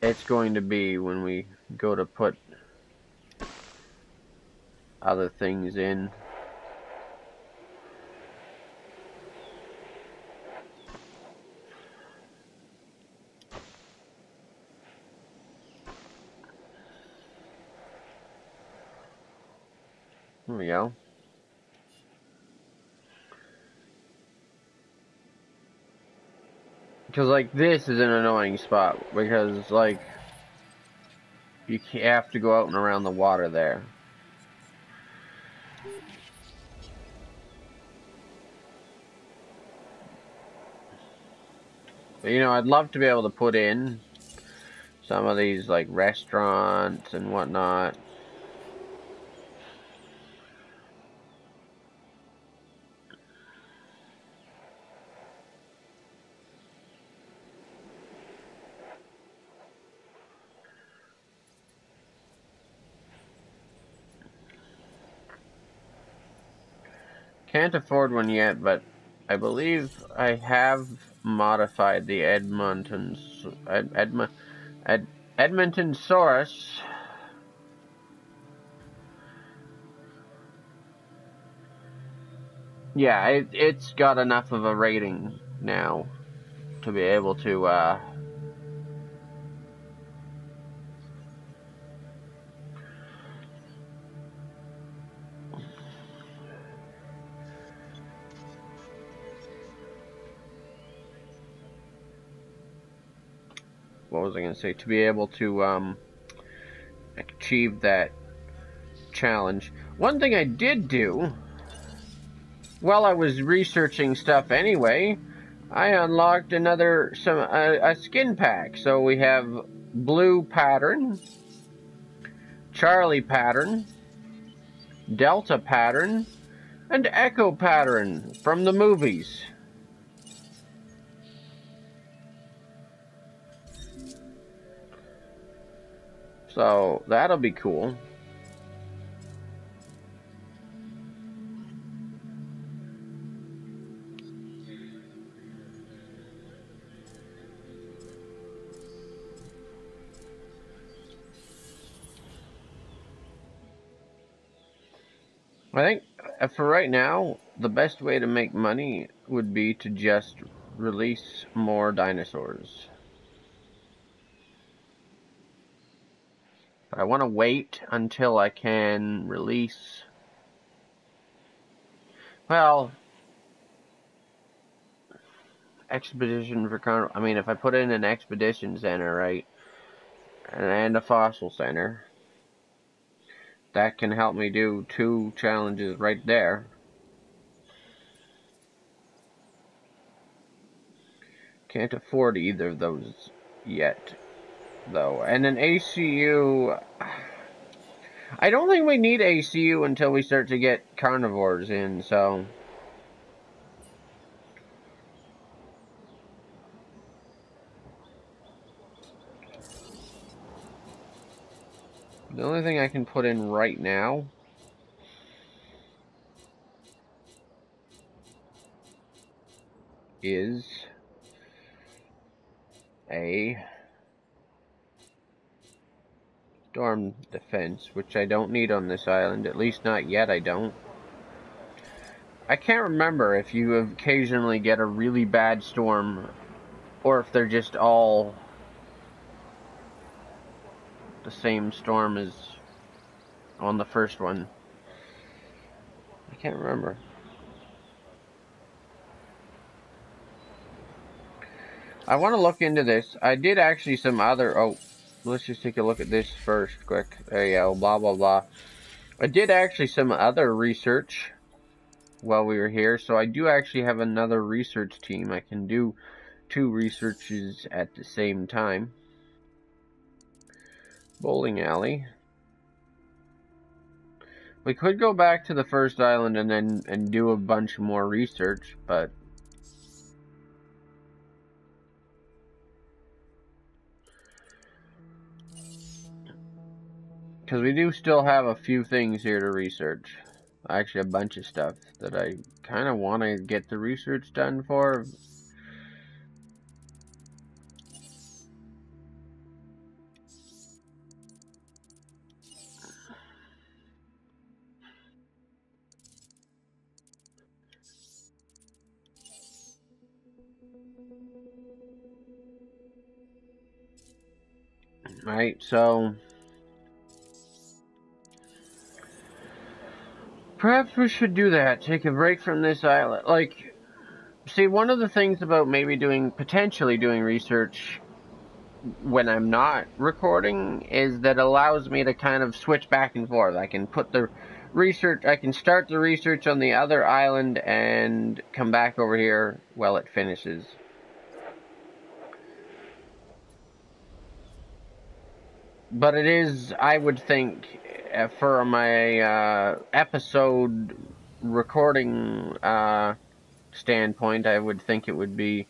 it's going to be when we go to put other things in. There we go. Because, like, this is an annoying spot. Because, like, you have to go out and around the water there. But, you know, I'd love to be able to put in some of these, like, restaurants and whatnot. Can't afford one yet, but I believe I have modified the Edmontonsaurus. Yeah, it's got enough of a rating now to be able to, what was I going to say? To be able to, achieve that challenge. One thing I did do, while I was researching stuff anyway, I unlocked a skin pack. So we have blue pattern, Charlie pattern, Delta pattern, and Echo pattern from the movies. So that'll be cool. I think for right now, the best way to make money would be to just release more dinosaurs. But I want to wait until I can release... Well... Expedition for Carnival... I mean, if I put in an expedition center, right? And a fossil center... That can help me do 2 challenges right there. Can't afford either of those yet, though. And an ACU... I don't think we need ACU until we start to get carnivores in, so... The only thing I can put in right now is a storm defense, which I don't need on this island, at least not yet I don't. I can't remember if you occasionally get a really bad storm, or if they're just all the same storm as on the first one. I can't remember. I want to look into this. I did actually some other... Oh, let's just take a look at this first, quick. There you go, blah, blah, blah. I did actually some other research while we were here, so I do actually have another research team. I can do 2 researches at the same time. Bowling alley. We could go back to the first island and do a bunch more research, but because we do still have a few things here to research. Actually, a bunch of stuff that I kind of want to get the research done for. Right, so perhaps we should do that. Take a break from this island. Like, see, one of the things about maybe potentially doing research when I'm not recording is that allows me to kind of switch back and forth. I can I can start the research on the other island and come back over here while it finishes. But it is, I would think, for my episode recording standpoint, I would think it would be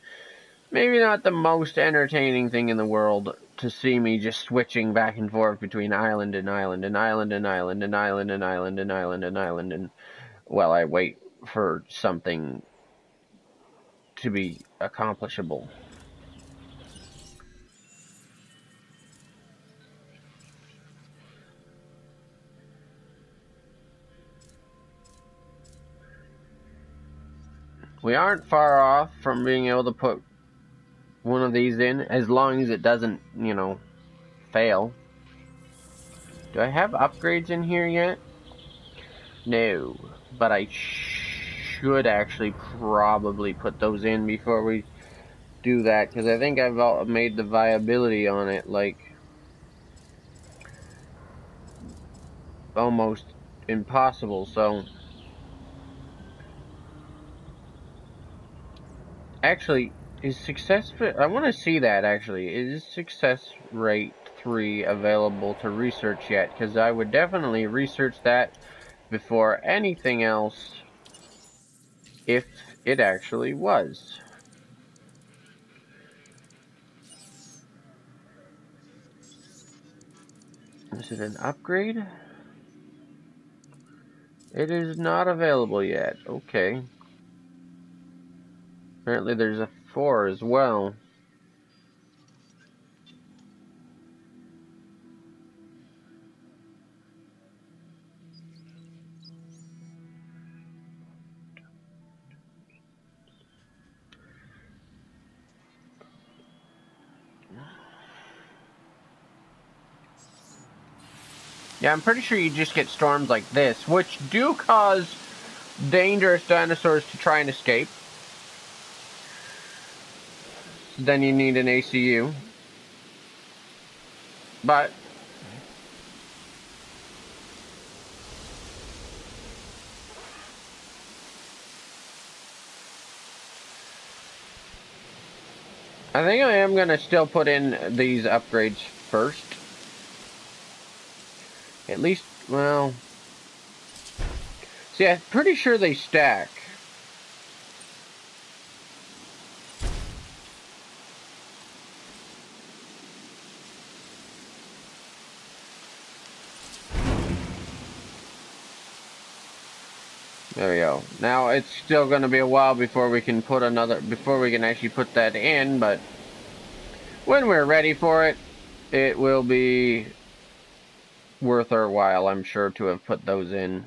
maybe not the most entertaining thing in the world to see me just switching back and forth between island and island and island and island and island and island and island and island and while I wait for something to be accomplishable. We aren't far off from being able to put one of these in, as long as it doesn't, fail. Do I have upgrades in here yet? No, but I should actually probably put those in before we do that, because I think I've made the viability on it, like, almost impossible, so... Actually, is success... I want to see that, actually. Is success rate 3 available to research yet? Because I would definitely research that before anything else, if it actually was. Is it an upgrade? It is not available yet. Okay. Apparently there's a 4 as well. Yeah, I'm pretty sure you just get storms like this, which do cause dangerous dinosaurs to try and escape. Then you need an ACU. But I think I am going to still put in these upgrades first. At least, well... See, I'm pretty sure they stack. There we go. Now, it's still going to be a while before we can actually put that in, but when we're ready for it, it will be worth our while, I'm sure, to have put those in.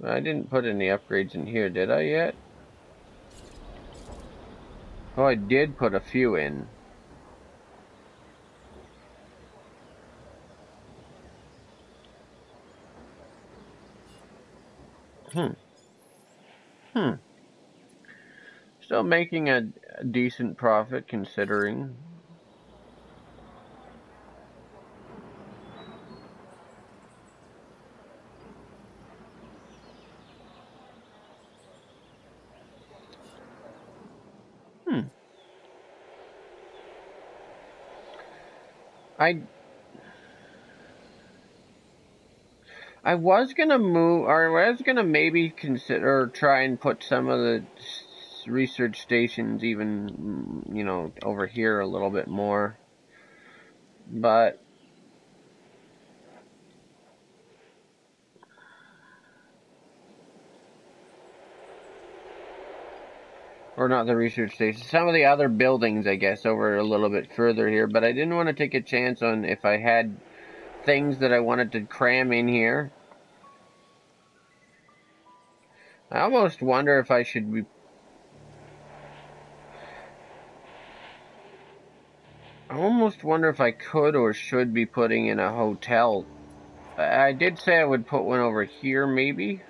I didn't put any upgrades in here, did I yet? Oh, I did put a few in. Still making a decent profit, considering. I was gonna move, or I was gonna maybe consider, try and put some of the research stations even, over here a little bit more. But or not the research station, some of the other buildings, I guess, over a little bit further here. But I didn't want to take a chance on if I had things that I wanted to cram in here. I almost wonder if I should be... I almost wonder if I could or should be putting in a hotel. I did say I would put one over here, maybe.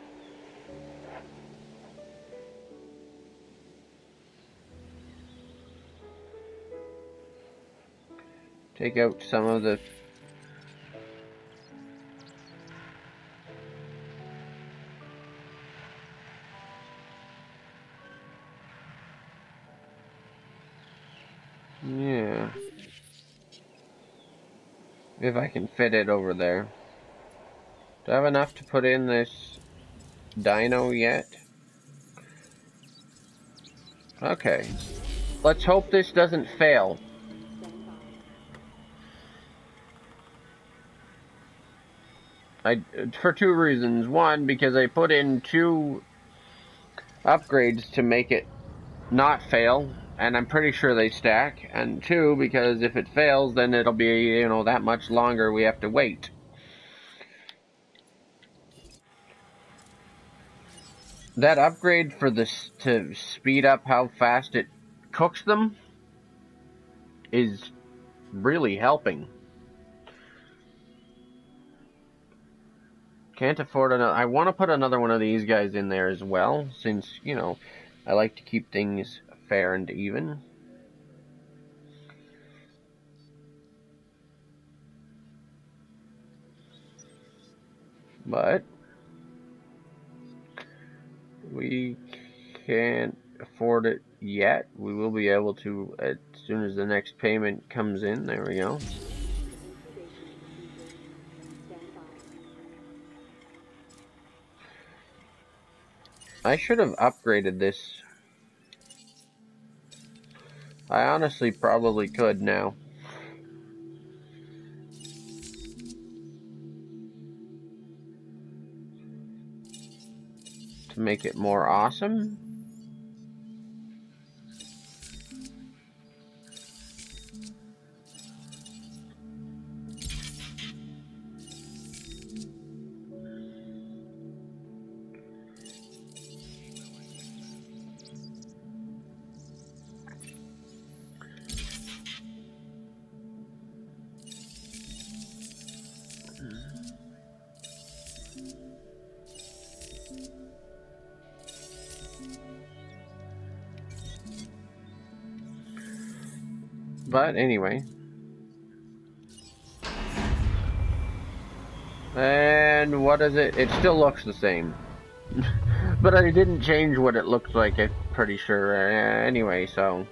Take out some of the... Yeah. If I can fit it over there. Do I have enough to put in this dino yet? Okay. Let's hope this doesn't fail. For two reasons. One, because I put in 2 upgrades to make it not fail, and I'm pretty sure they stack. And 2, because if it fails, then it'll be, you know, that much longer we have to wait. That upgrade for this to speed up how fast it cooks them is really helping. Can't afford another. I want to put another one of these guys in there as well, since, you know, I like to keep things fair and even. But we can't afford it yet. We will be able to as soon as the next payment comes in. There we go. I should have upgraded this. I honestly probably could now. To make it more awesome. But anyway. And what is it? It still looks the same. But I didn't change what it looked like, I'm pretty sure. Anyway, so...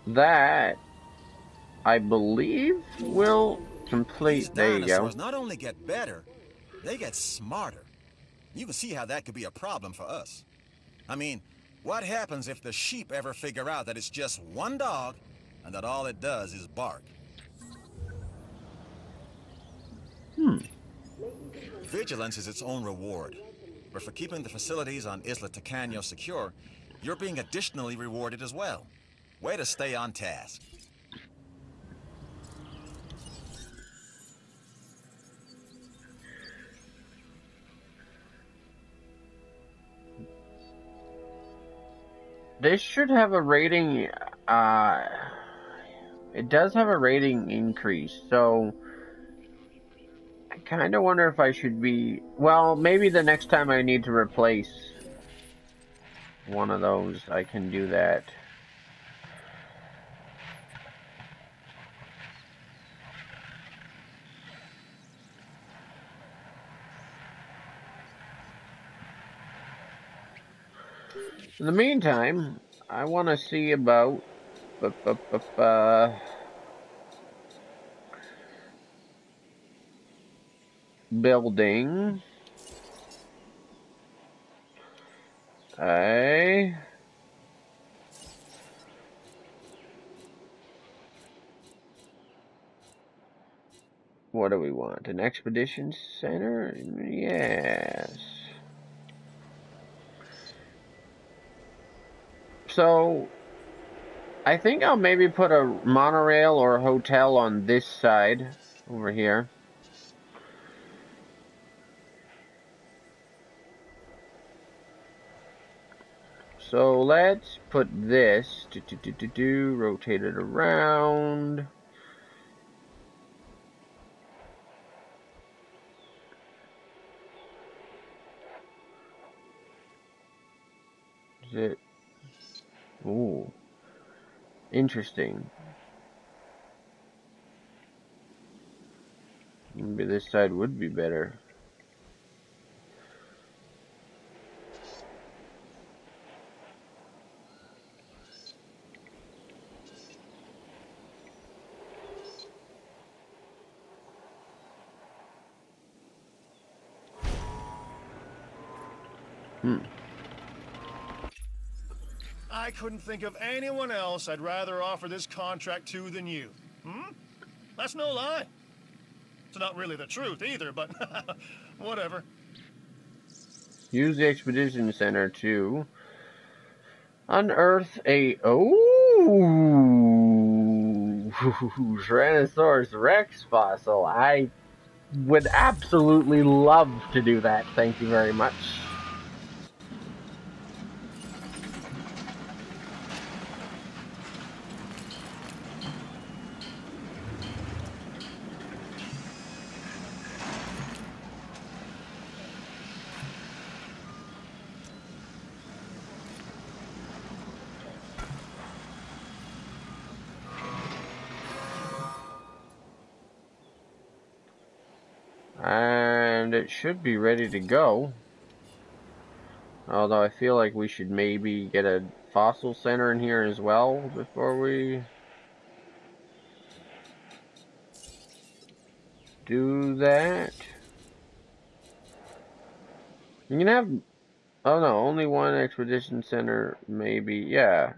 that, I believe, will complete. There you go. Dinosaurs not only get better, they get smarter. You can see how that could be a problem for us. I mean, what happens if the sheep ever figure out that it's just one dog and that all it does is bark? Vigilance is its own reward. But for keeping the facilities on Isla Tacaño secure, you're being additionally rewarded as well. Way to stay on task. This should have a rating, it does have a rating increase, so I kind of wonder if I should be, well, maybe the next time I need to replace one of those, I can do that. In the meantime, I want to see about building a what do we want? An expedition center? Yes. So, I think I'll maybe put a monorail or a hotel on this side, over here. So let's put this, rotate it around. Is it? Ooh. Interesting. Maybe this side would be better. I couldn't think of anyone else I'd rather offer this contract to than you. That's no lie. It's not really the truth either, but whatever. Use the Expedition Center to unearth a... Oh! Tyrannosaurus Rex fossil. I would absolutely love to do that. Thank you very much. And it should be ready to go. Although I feel like we should maybe get a fossil center in here as well before we do that. You can have... Oh no, only one expedition center, maybe. Yeah.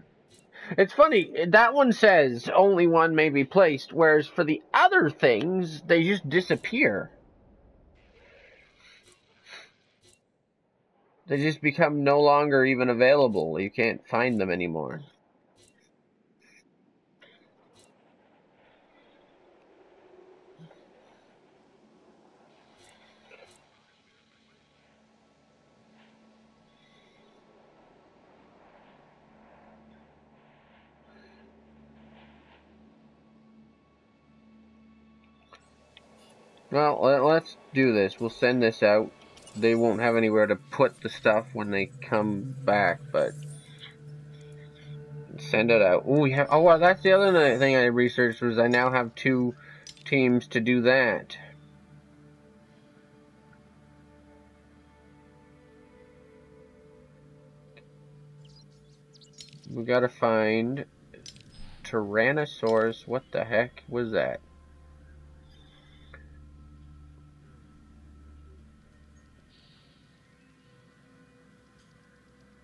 It's funny, that one says only one may be placed, whereas for the other things, they just disappear. They just become no longer even available. You can't find them anymore. Well, let's do this. We'll send this out. They won't have anywhere to put the stuff when they come back, but send it out. Ooh, we have. Oh, well, that's the other thing I researched was I now have 2 teams to do that. We gotta find Tyrannosaurus. What the heck was that?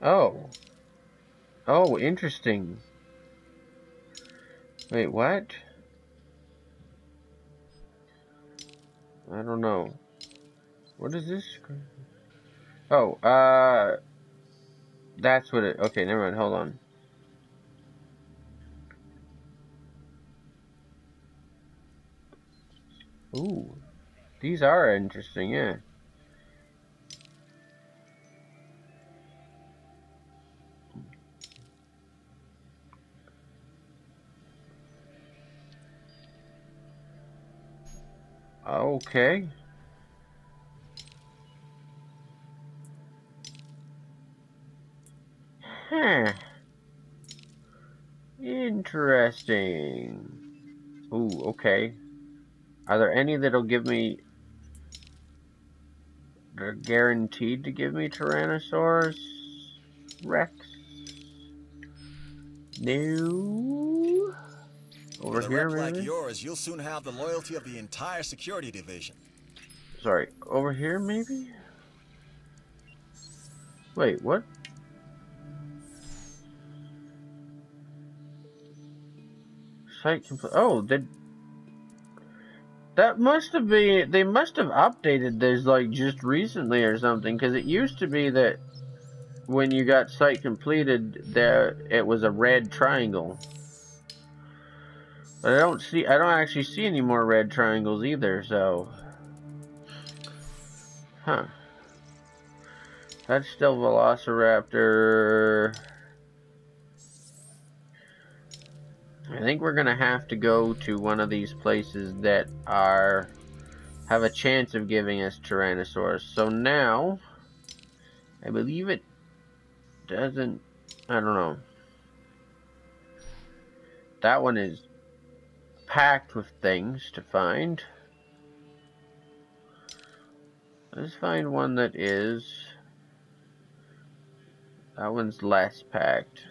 Oh. Oh, interesting. Wait, what? I don't know. What is this? Oh, that's what it... Okay, never mind. Hold on. Ooh. These are interesting, yeah. Okay. Huh. Interesting. Ooh, okay. Are there any that'll give me... They're guaranteed to give me Tyrannosaurus Rex? No. Over With a here, rep maybe? like yours, you'll soon have the loyalty of the entire security division. Sorry, over here, maybe? Wait, what? Site complete. Oh, that must have been... They must have updated this, like, just recently or something, because it used to be that when you got site completed, it was a red triangle. But I don't actually see any more red triangles either, so... Huh. That's still Velociraptor. think we're gonna have to go to one of these places that have a chance of giving us Tyrannosaurus. So now, I believe it doesn't, I don't know. That one is packed with things to find. Let's find one that is, that one's less packed.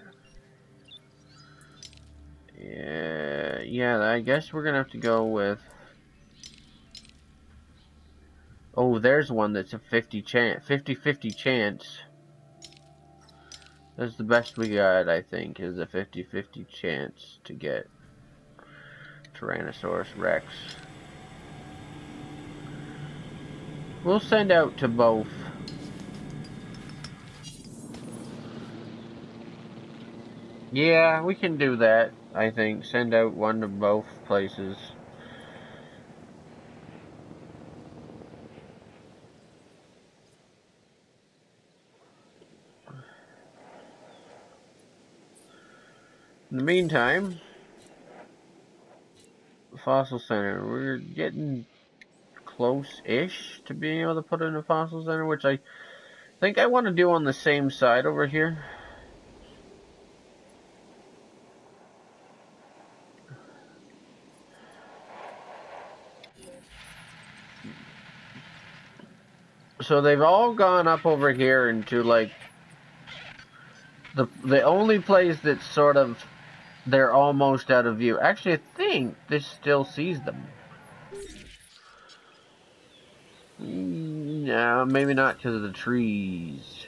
Yeah, I guess we're gonna have to go with, oh, there's one that's a 50-50 chance. That's the best we got, I think, is a 50-50 chance to get Tyrannosaurus Rex. We'll send out to both. Yeah, we can do that, I think. Send out one to both places. In the meantime, Fossil Center. We're getting close-ish to being able to put in a Fossil Center, which I think I want to do on the same side over here. So they've all gone up over here into, like, the only place that's sort of, they're almost out of view. Actually, I think this still sees them. No, maybe not because of the trees.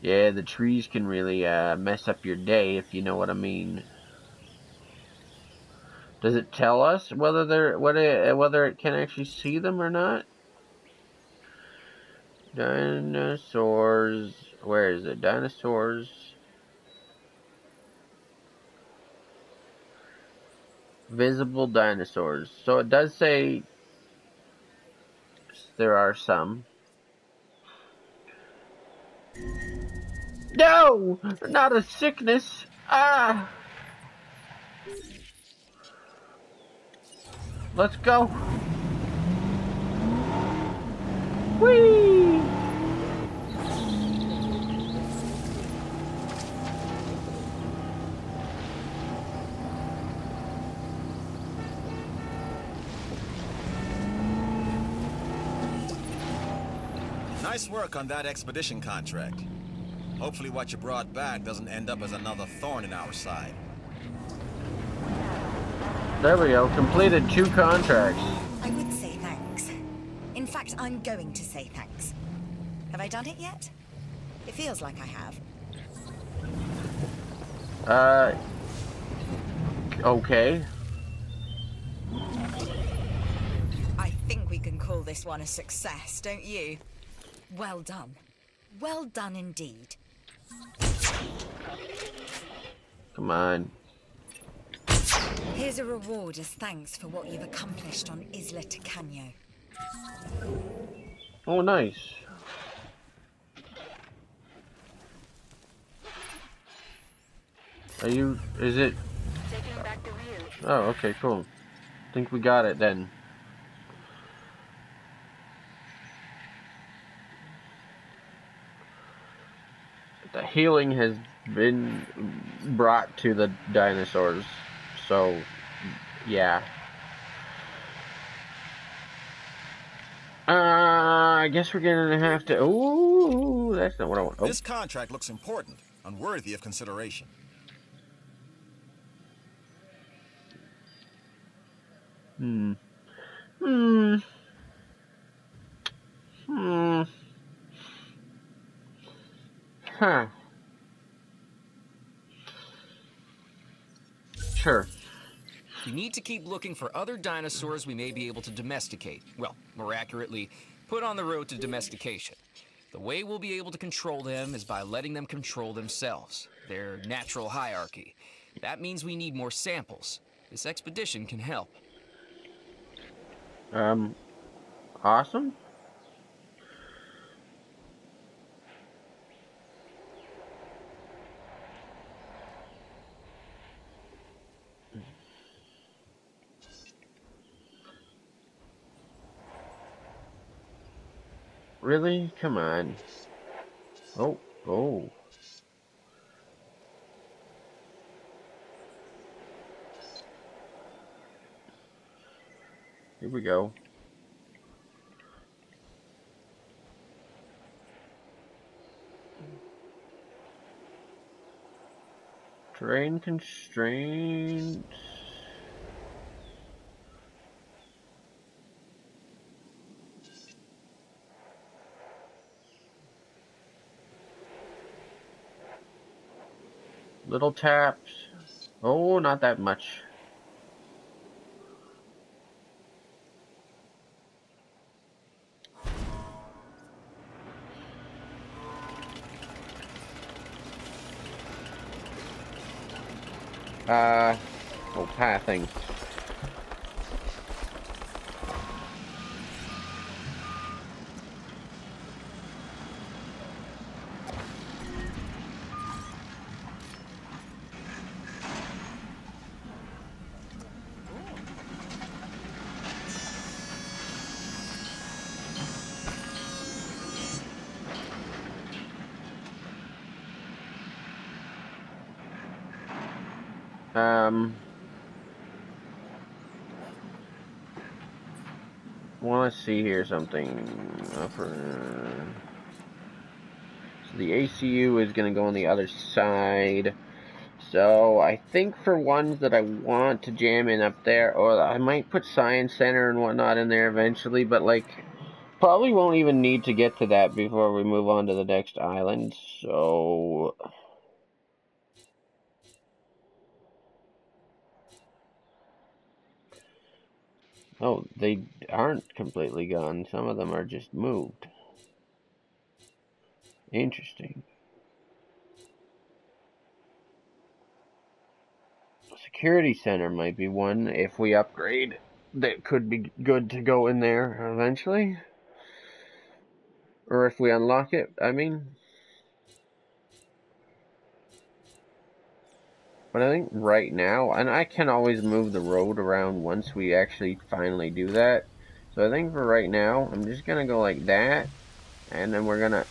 Yeah, the trees can really mess up your day, if you know what I mean. Does it tell us whether it can actually see them or not? Dinosaurs. Where is it? Dinosaurs. Visible dinosaurs. So it does say there are some. No! Not a sickness! Ah! Let's go! Whee! Nice work on that expedition contract. Hopefully what you brought back doesn't end up as another thorn in our side. There we go. Completed 2 contracts. I would say thanks. In fact, I'm going to say thanks. Have I done it yet? It feels like I have. Okay. I think we can call this one a success, don't you? Well done. Well done indeed. Come on. Here's a reward as thanks for what you've accomplished on Isla Tacaño. Oh, nice. Is it? Taking back the view. Oh, okay, cool. Think we got it then. The healing has been brought to the dinosaurs, so yeah. I guess we're gonna have to. Ooh, that's not what I want. Oh. This contract looks important and worthy of consideration. Huh. Sure. We need to keep looking for other dinosaurs we may be able to domesticate. Well, more accurately, put on the road to domestication. The way we'll be able to control them is by letting them control themselves, their natural hierarchy. That means we need more samples. This expedition can help. Awesome. Really? Come on. Oh, oh. Here we go. Terrain constraints. Little taps. Oh, not that much. Oh, pathing. Want to see here something. So the ACU is going to go on the other side. So I think for ones that I want to jam in up there, or I might put Science Center and whatnot in there eventually, but like probably won't even need to get to that before we move on to the next island. So oh, they aren't completely gone. Some of them are just moved. Interesting. Security center might be one if we upgrade. That could be good to go in there eventually. Or if we unlock it, I mean. But I think right now, and I can always move the road around once we actually finally do that. So I think for right now, I'm just going to go like that. And then we're going to...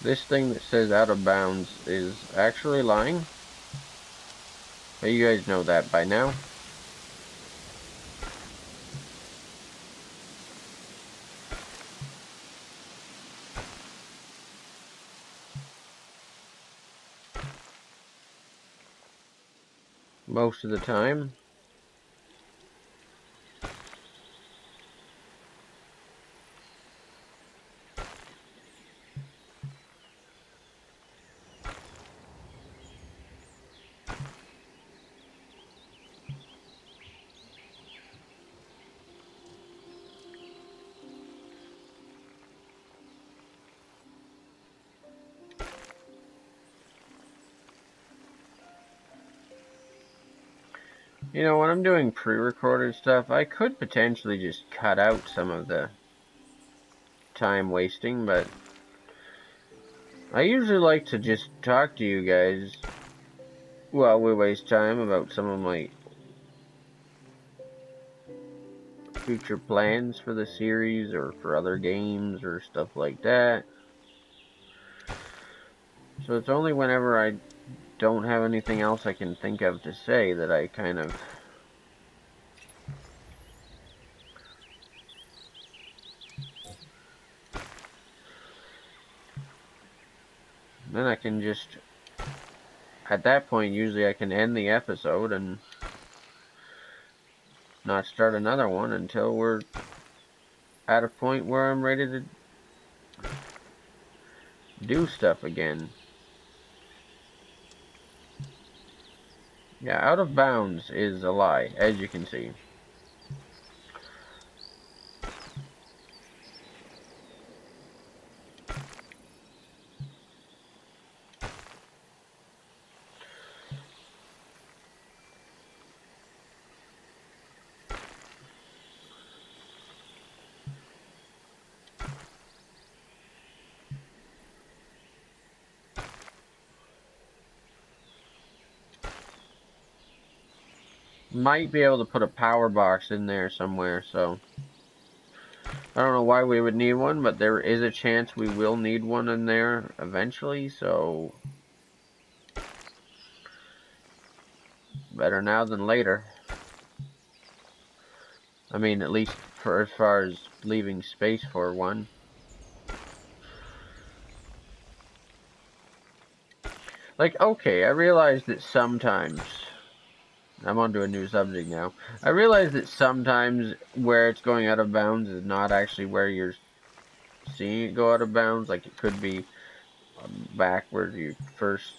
This thing that says out of bounds is actually lying. But you guys know that by now. Most of the time. You know, when I'm doing pre-recorded stuff, I could potentially just cut out some of the time wasting, but I usually like to just talk to you guys while we waste time about some of my future plans for the series or for other games or stuff like that. So it's only whenever I don't have anything else I can think of to say that I kind of then I can just at that point usually I can end the episode and not start another one until we're at a point where I'm ready to do stuff again. Yeah, out of bounds is a lie, as you can see. might be able to put a power box in there somewhere, so I don't know why we would need one, but there is a chance we will need one in there eventually, so better now than later. I mean, at least for as far as leaving space for one. Like, okay, I realize that sometimes, I'm onto a new subject now, I realize that sometimes where it's going out of bounds is not actually where you're seeing it go out of bounds. Like, it could be back where you first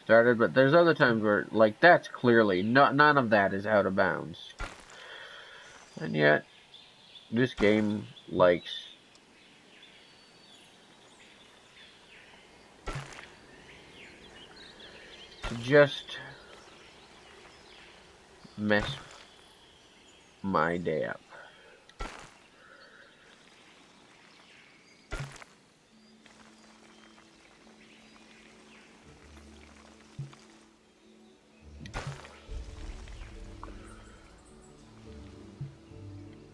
started, but there's other times where, like, that's clearly, none of that is out of bounds. And yet, this game likes to just mess my day up.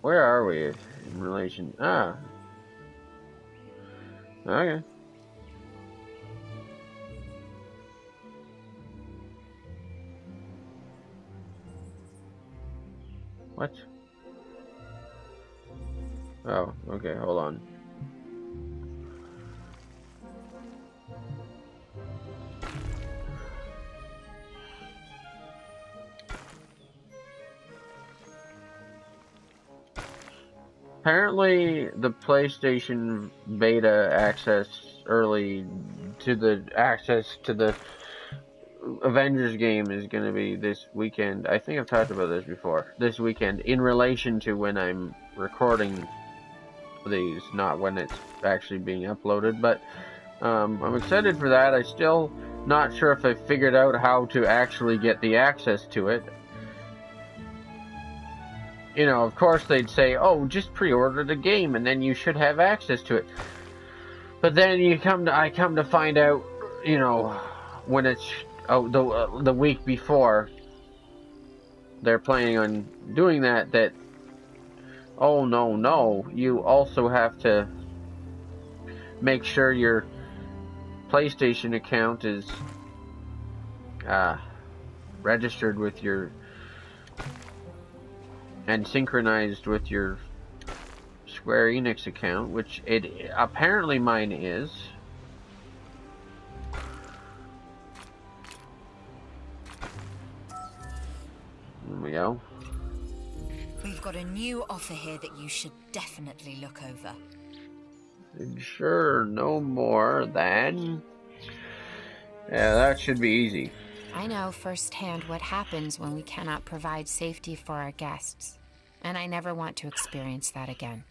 Where are we in relation? Ah. Okay. What? Oh, okay, hold on. Apparently, the PlayStation beta access early to the access to the Avengers game is going to be this weekend. I think I've talked about this before. This weekend, in relation to when I'm recording these, not when it's actually being uploaded. But I'm excited for that. I still not sure if I figured out how to actually get the access to it. You know, of course they'd say, "Oh, just pre-order the game, and then you should have access to it." But then I come to find out, you know, when it's the week before they're planning on doing that, oh no, you also have to make sure your PlayStation account is registered with your and synchronized with your Square Enix account, which it apparently mine is. There we go. We've got a new offer here that you should definitely look over. Sure, no more than... Yeah, that should be easy. I know firsthand what happens when we cannot provide safety for our guests, and I never want to experience that again.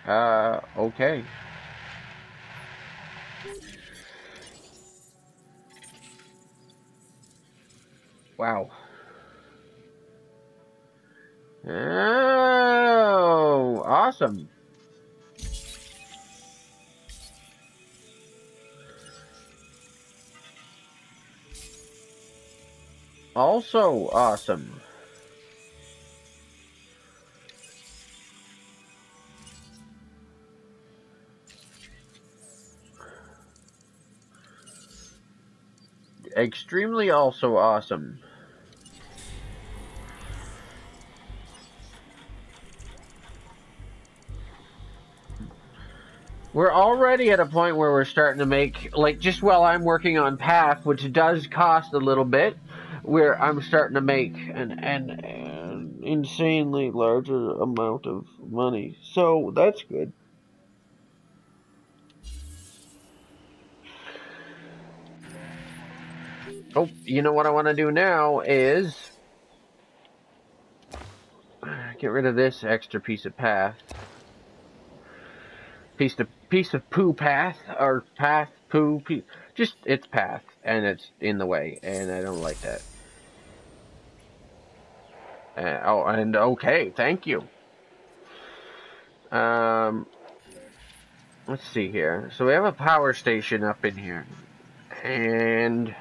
Okay. Wow. Oh, awesome. Also awesome. Extremely also awesome. We're already at a point where we're starting to make, like, just while I'm working on Path, which does cost a little bit, where I'm starting to make an insanely larger amount of money. So that's good. Oh, you know what I want to do now is get rid of this extra piece of path. Piece of poo path, or path, poo, just it's path, and it's in the way, and I don't like that. Oh, and okay, thank you. Let's see here. So we have a power station up in here, and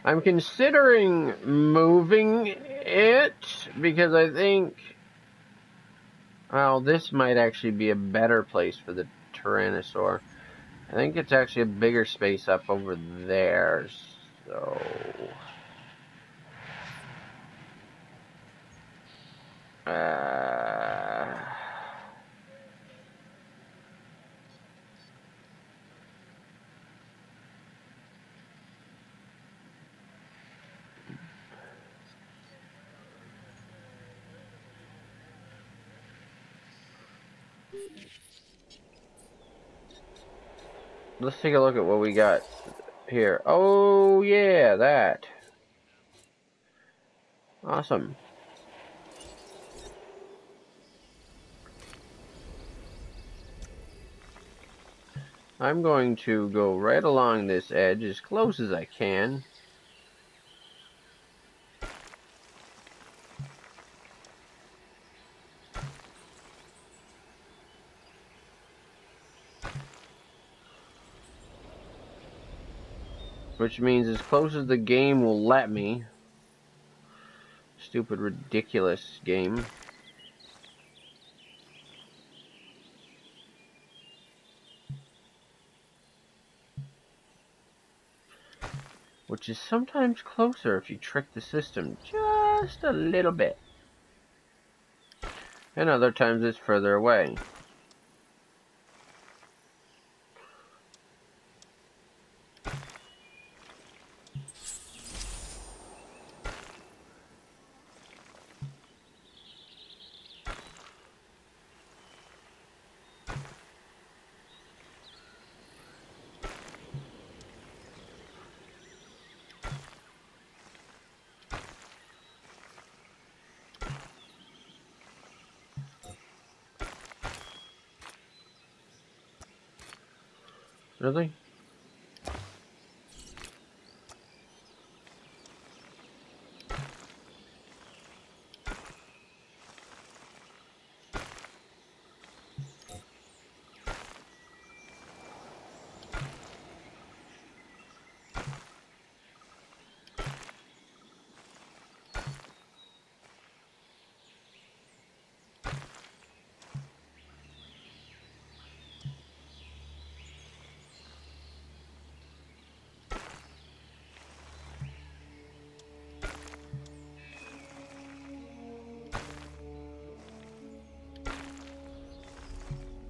I'm considering moving it because I think, well, this might actually be a better place for the Tyrannosaur. I think it's actually a bigger space up over there, so... let's take a look at what we got here. Oh, yeah, that. Awesome. I'm going to go right along this edge as close as I can. Which means as close as the game will let me. Stupid, ridiculous game. Which is sometimes closer if you trick the system just a little bit. And other times it's further away. Really?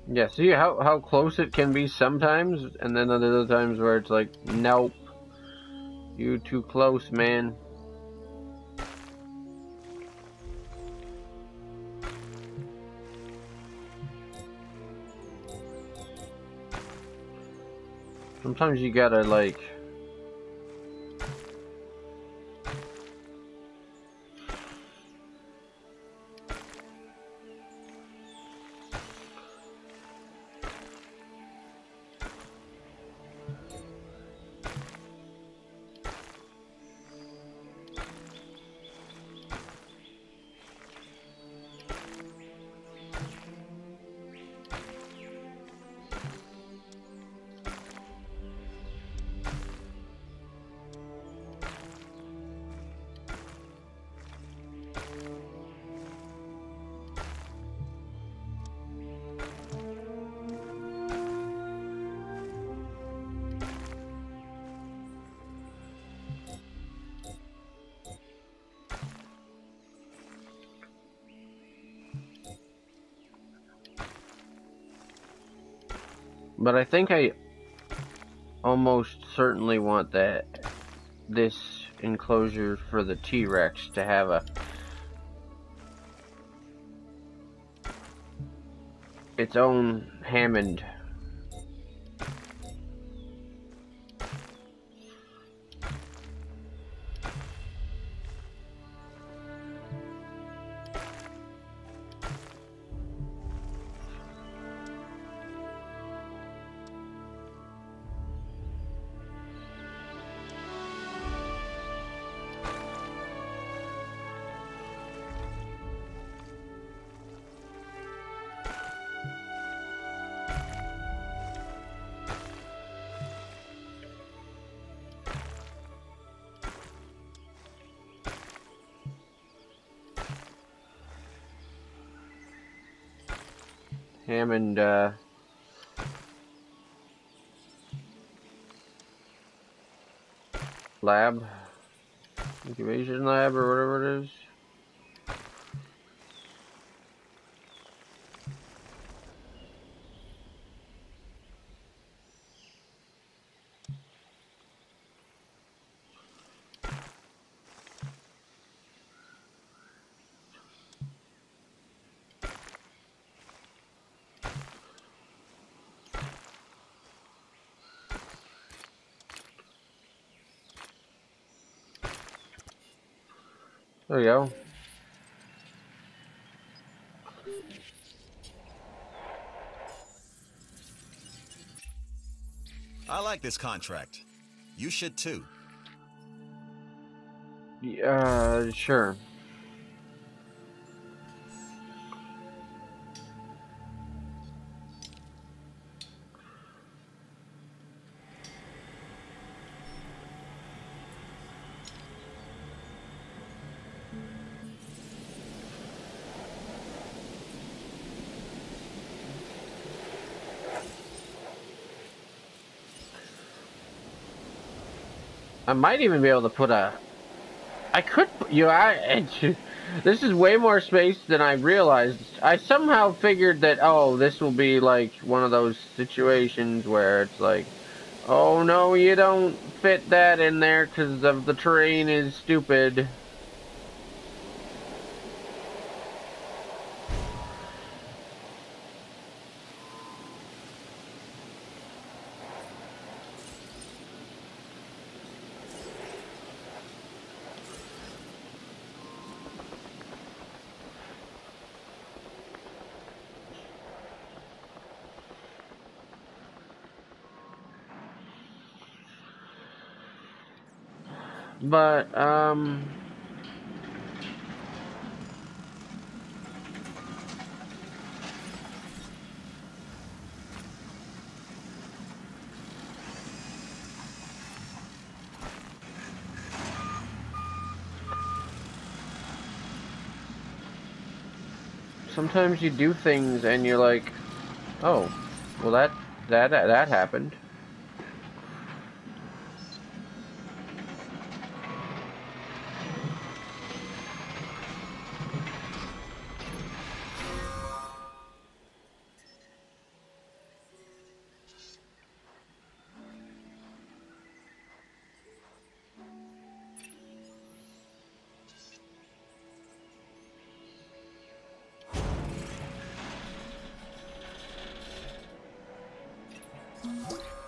Yeah, see how close it can be sometimes, and then other times where it's like, nope, you too close, man. Sometimes you gotta, like... But I think I almost certainly want this enclosure for the T-Rex to have its own Hammond. Hammond, lab, incubation lab, or whatever it is. There we go. I like this contract. You should too. Sure. I might even be able to put a... I could... this is way more space than I realized. I somehow figured that, oh, this will be like one of those situations where it's like, oh no, you don't fit that in there because of the terrain is stupid. But, sometimes you do things and you're like, oh, well that happened.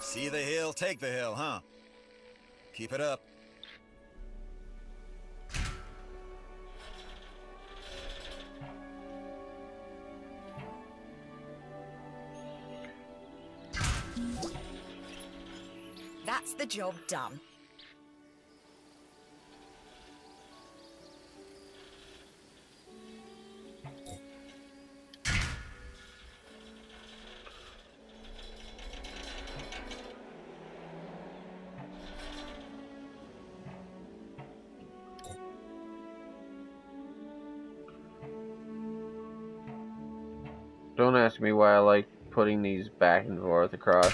See the hill, take the hill, huh? Keep it up. That's the job done. Don't ask me why I like putting these back and forth across.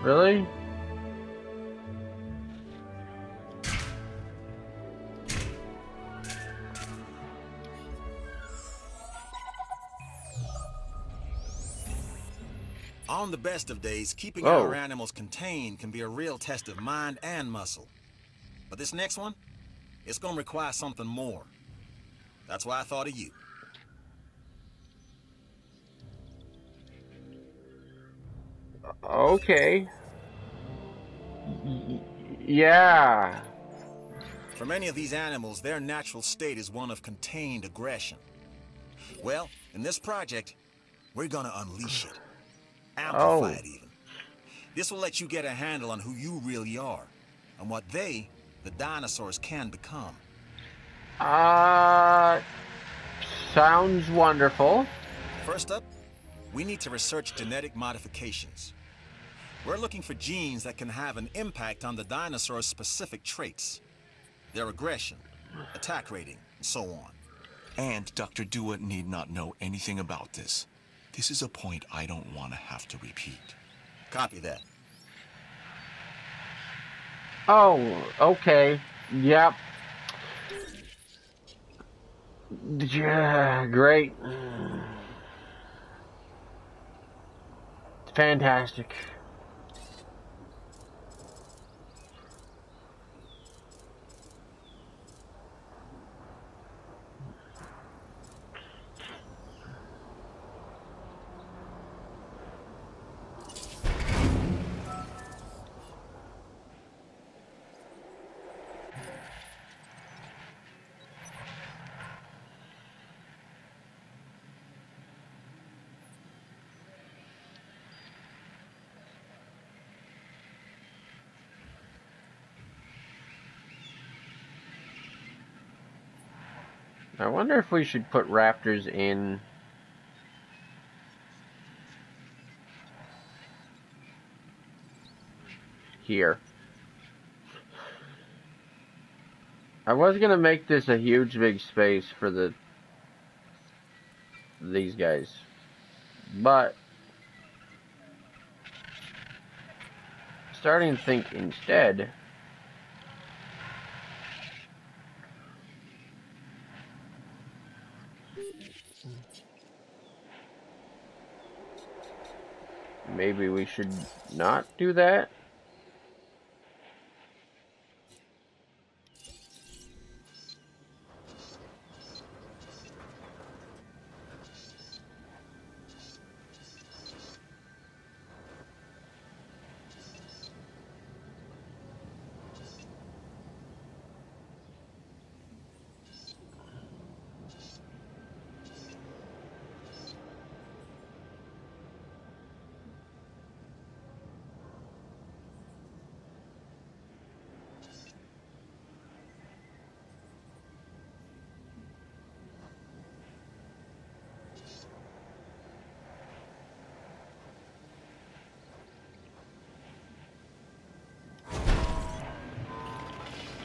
Really? On the best of days, keeping our animals contained can be a real test of mind and muscle. But this next one, it's gonna require something more. That's why I thought of you. Okay. Yeah. For many of these animals, their natural state is one of contained aggression. Well, in this project, we're gonna unleash it. Amplify it even. This will let you get a handle on who you really are, and what they, the dinosaurs, can become. Sounds wonderful. First up, we need to research genetic modifications. We're looking for genes that can have an impact on the dinosaur's specific traits. Their aggression, attack rating, and so on. And Dr. Dua need not know anything about this. This is a point I don't want to have to repeat. Copy that. Oh, okay. Yep. Yeah, great. Fantastic. I wonder if we should put raptors in here. I was gonna make this a huge big space for these guys, but starting to think instead, maybe we should not do that.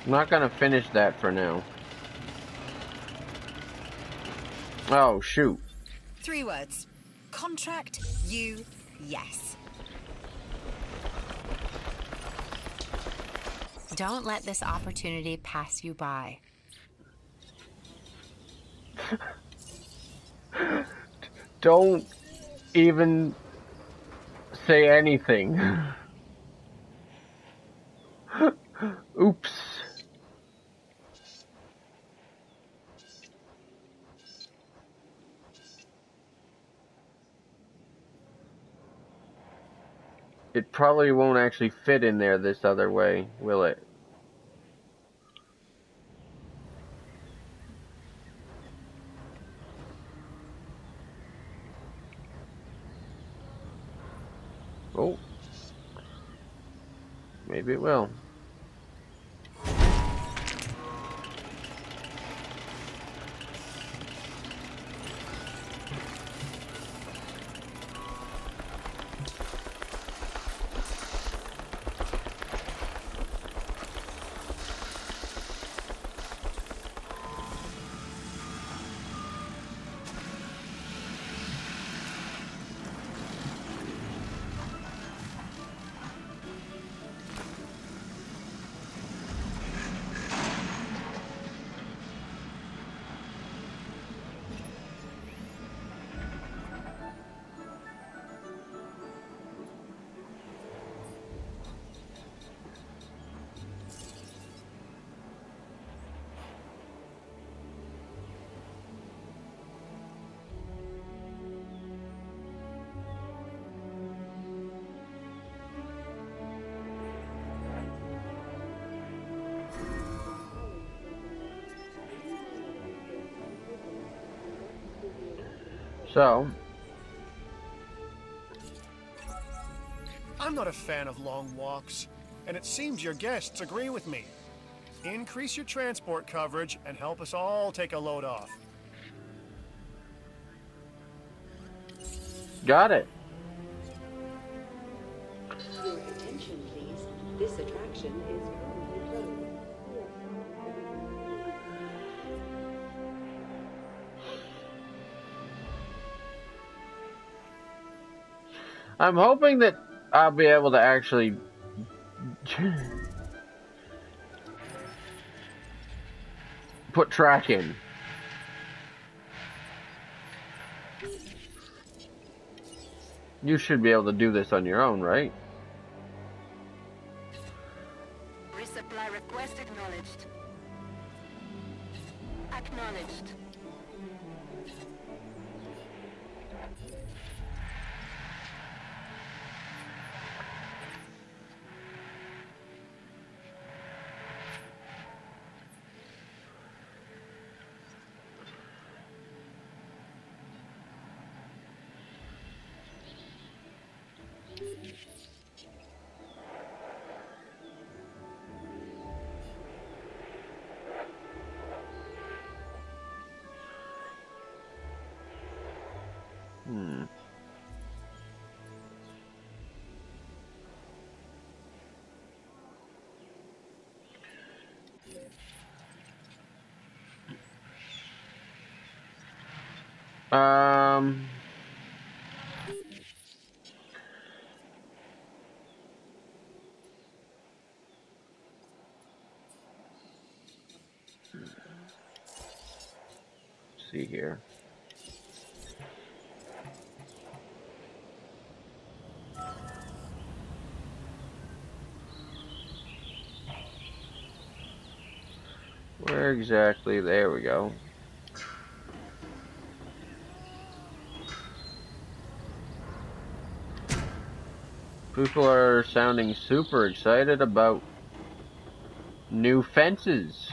I'm not gonna finish that for now. Oh, shoot. 3 words. Contract, you, yes. Don't let this opportunity pass you by. Don't even say anything. Oops. It probably won't actually fit in there this other way, will it? Oh. Maybe it will. So, I'm not a fan of long walks, and it seems your guests agree with me. Increase your transport coverage and help us all take a load off. got it. Your attention, please. This attraction is currently closed. I'm hoping that I'll be able to actually put track in. You should be able to do this on your own, right? Resupply request acknowledged. Acknowledged. Um, let's see here. Where exactly? There we go. People are sounding super excited about new fences.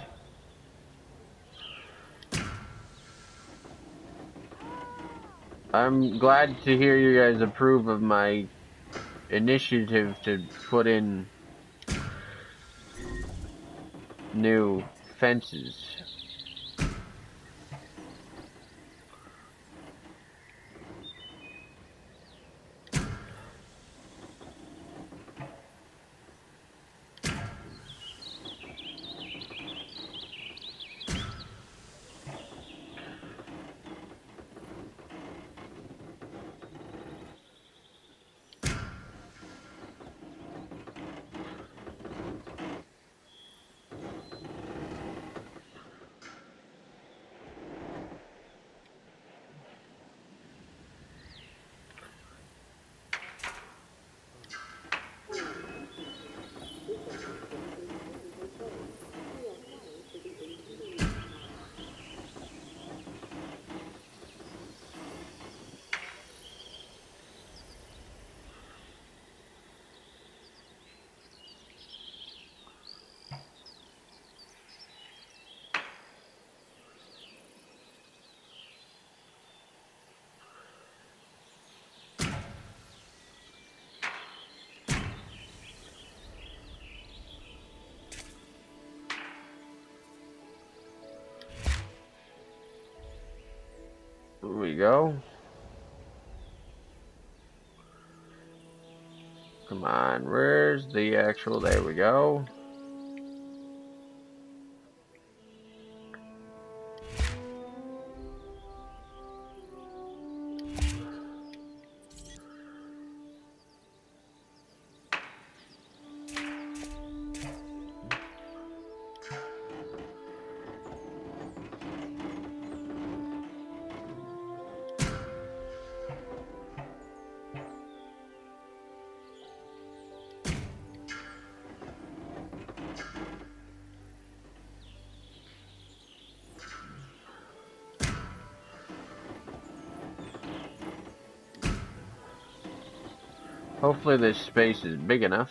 I'm glad to hear you guys approve of my initiative to put in new fences. Here we go. Come on, where's the actual, there we go. Hopefully this space is big enough.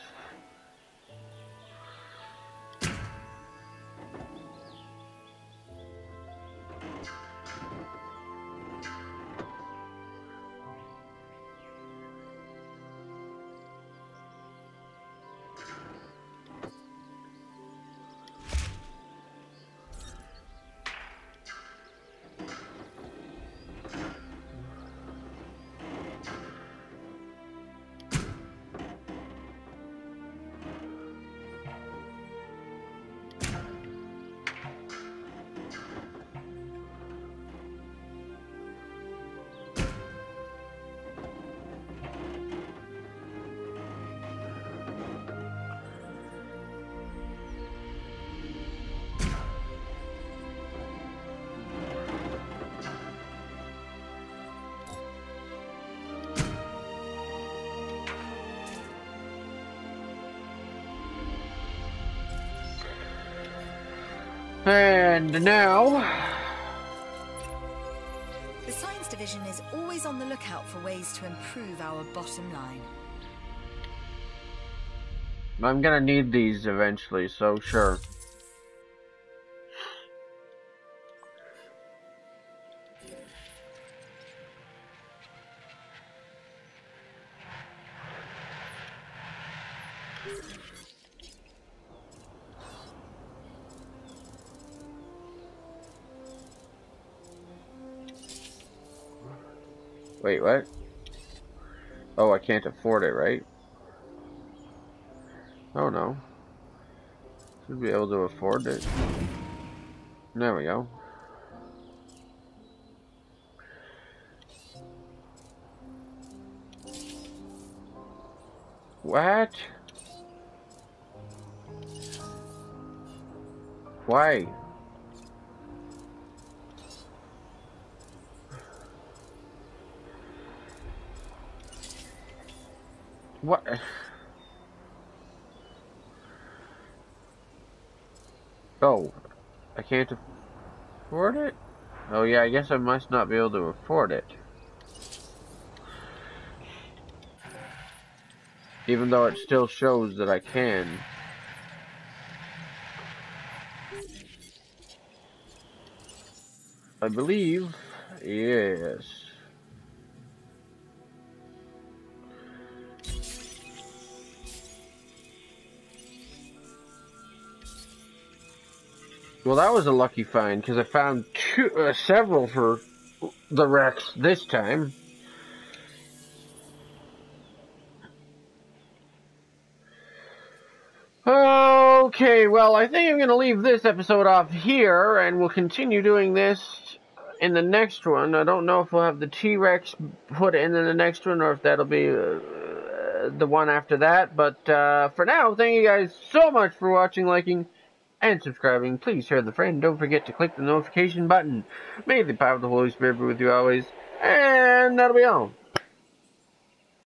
And now... The Science Division is always on the lookout for ways to improve our bottom line. I'm gonna need these eventually, so sure. Wait, what? Oh, I can't afford it, right? Oh no. Should be able to afford it. There we go. What? Why? What? Oh, I can't afford it? Oh yeah, I guess I must not be able to afford it. Even though it still shows that I can. I believe, yes. Well, that was a lucky find, because I found several for the Rex this time. Okay, well, I think I'm going to leave this episode off here, and we'll continue doing this in the next one. I don't know if we'll have the T-Rex put in the next one, or if that'll be the one after that. But for now, thank you guys so much for watching, liking, and subscribing. Please share the friend. Don't forget to click the notification button. May the power of the Holy Spirit be with you always. And that'll be all.